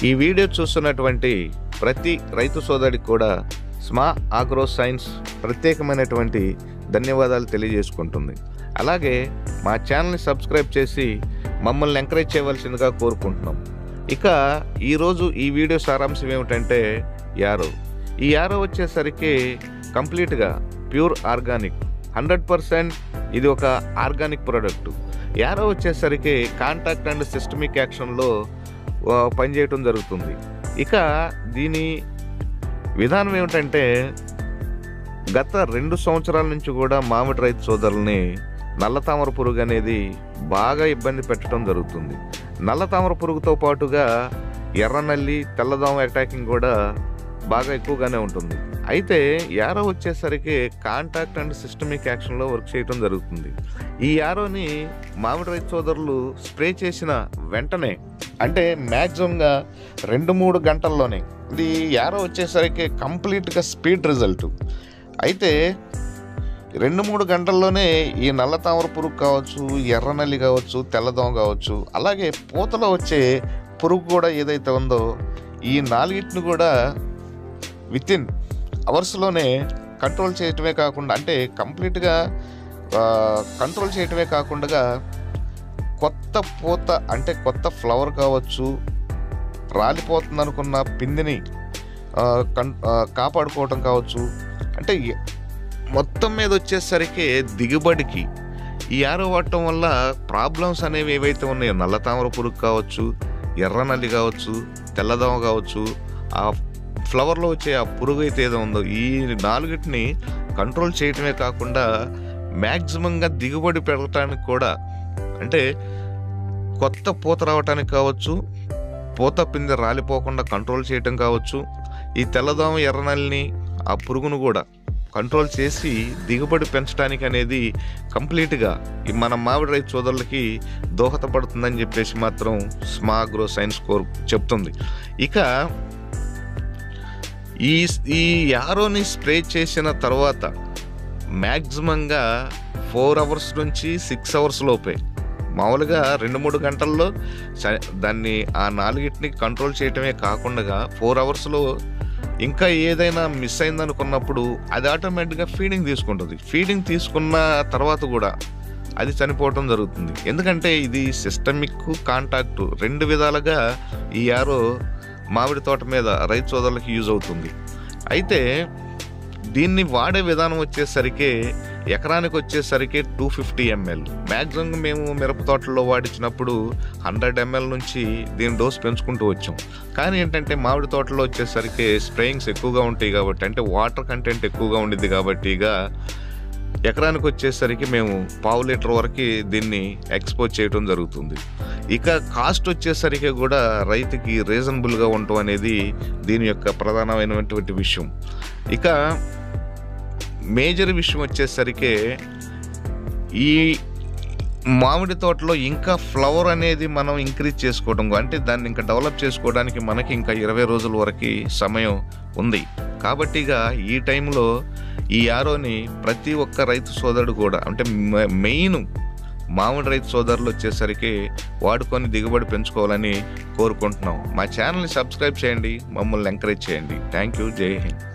ఈ వీడియో చూస్తున్నటువంటి ప్రతి రైతు సోదరుడికి కూడా స్మా ఆగ్రో సైన్స్ ప్రత్యేకమైనటువంటి ధన్యవాదాలు తెలియజేసుకుంటుంది. అలాగే మా ఛానల్ని సబ్స్క్రైబ్ చేసి మమ్మల్ని ఎంకరేజ్ చేయవలసిందిగా కోరుకుంటున్నాం. ఇక ఈరోజు ఈ వీడియో సారాంశం ఏమిటంటే ఈ యారో వచ్చేసరికి కంప్లీట్గా ప్యూర్ ఆర్గానిక్ 100% ఇది ఒక ఆర్గానిక్ ప్రోడక్ట్. యారో వచ్చేసరికి కాంటాక్ట్ అండ్ సిస్టమిక్ యాక్షన్లో పనిచేయటం జరుగుతుంది. ఇక దీని విధానం ఏమిటంటే గత 2 సంవత్సరాల నుంచి కూడా మామిడి రైతు సోదరుల్ని నల్లతామర పురుగు అనేది బాగా ఇబ్బంది పెట్టడం జరుగుతుంది. నల్లతామర పురుగుతో పాటుగా ఎర్రనల్లి, తెల్లదోమ అటాకింగ్ కూడా బాగా ఎక్కువగానే ఉంటుంది. అయితే యారో వచ్చేసరికి కాంటాక్ట్ అండ్ సిస్టమిక్ యాక్షన్లో వర్క్ చేయడం జరుగుతుంది. ఈ యారోని మామిడి రైతు సోదరులు స్ప్రే చేసిన వెంటనే, అంటే మ్యాక్సిమంగా 2-3 గంటల్లోనే ఇది యారో వచ్చేసరికి కంప్లీట్గా స్పీడ్ రిజల్ట్. అయితే 2-3 గంటల్లోనే ఈ నల్లతామర పురుగు కావచ్చు, ఎర్రనల్లి కావచ్చు, తెల్లదోమ కావచ్చు, అలాగే పూతలో వచ్చే పురుగు కూడా ఏదైతే ఉందో ఈ 4టిని కూడా వితిన్ అవర్స్లోనే కంట్రోల్ చేయటమే కాకుండా, అంటే కంప్లీట్గా కంట్రోల్ చేయటమే కాకుండా కొత్త పూత, అంటే కొత్త ఫ్లవర్ కావచ్చు, రాలిపోతుంది అనుకున్న పిందిని కాపాడుకోవటం కావచ్చు, అంటే మొత్తం మీద వచ్చేసరికి దిగుబడికి ఈ యారో వాడటం వల్ల ప్రాబ్లమ్స్ అనేవి ఏవైతే ఉన్నాయో, నల్లతామర పురుగు కావచ్చు, ఎర్రనల్లి కావచ్చు, తెల్లదోమ కావచ్చు, ఆ ఫ్లవర్లో వచ్చే ఆ పురుగు అయితే ఏదో ఉందో ఈ 4టిని కంట్రోల్ చేయటమే కాకుండా మ్యాక్సిమంగా దిగుబడి పెరగటానికి కూడా, అంటే కొత్త పూత రావటానికి కావచ్చు, పూత పిందె రాలిపోకుండా కంట్రోల్ చేయటం కావచ్చు, ఈ తెల్లదోమ, ఎర్రనల్లిని, ఆ పురుగును కూడా కంట్రోల్ చేసి దిగుబడి పెంచడానికి అనేది కంప్లీట్గా మన మామిడి రైతు సోదరులకి దోహదపడుతుందని చెప్పేసి మాత్రం స్మా ఆగ్రో సైన్స్ చెప్తుంది. ఇక ఈ యారోని స్ప్రే చేసిన తర్వాత మ్యాక్సిమంగా 4 అవర్స్ నుంచి 6 అవర్స్ లోపే, మామూలుగా 2-3 గంటల్లో దాన్ని ఆ 4టిని కంట్రోల్ చేయటమే కాకుండా 4 అవర్స్లో ఇంకా ఏదైనా మిస్ అయిందనుకున్నప్పుడు అది ఆటోమేటిక్గా ఫీడింగ్ తీసుకుంటుంది. ఫీడింగ్ తీసుకున్న తర్వాత కూడా అది చనిపోవటం జరుగుతుంది. ఎందుకంటే ఇది సిస్టమిక్, కాంటాక్ట్ 2 విధాలుగా ఈ యారో మామిడి తోట మీద రైతు సోదరులకి యూజ్ అవుతుంది. అయితే దీన్ని వాడే విధానం వచ్చేసరికి ఎకరానికి వచ్చేసరికి 250 ml. మ్యాక్సిమం మేము మిరప తోటల్లో వాడించినప్పుడు 100 ml నుంచి దీని డోస్ పెంచుకుంటూ వచ్చాం. కానీ ఏంటంటే మామిడి తోటలో వచ్చేసరికి స్ప్రేయింగ్స్ ఎక్కువగా ఉంటాయి కాబట్టి, అంటే వాటర్ కంటెంట్ ఎక్కువగా ఉండిద్ది కాబట్టి ఇక ఎకరానికి వచ్చేసరికి మేము 1/2 లీటర్ వరకు దీన్ని ఎక్స్పోజ్ చేయడం జరుగుతుంది. ఇక కాస్ట్ వచ్చేసరికి కూడా రైతుకి రీజనబుల్గా ఉండటం అనేది దీని యొక్క ప్రధానమైనటువంటి విషయం. ఇక మేజర్ విషయం వచ్చేసరికి ఈ మామిడి తోటలో ఇంకా ఫ్లవర్ అనేది మనం ఇంక్రీజ్ చేసుకోవడం, అంటే దాన్ని ఇంకా డెవలప్ చేసుకోవడానికి మనకి ఇంకా 20 రోజుల వరకు సమయం ఉంది. కాబట్టి ఇక ఈ టైంలో ఈ యారోని ప్రతి ఒక్క రైతు సోదరుడు కూడా, అంటే మెయిన్ మామిడి రైతు సోదరులు వచ్చేసరికి వాడుకొని దిగుబడి పెంచుకోవాలని కోరుకుంటున్నాం. మా ఛానల్ని సబ్స్క్రైబ్ చేయండి, మమ్మల్ని ఎంకరేజ్ చేయండి. Thank you. జై హింద్.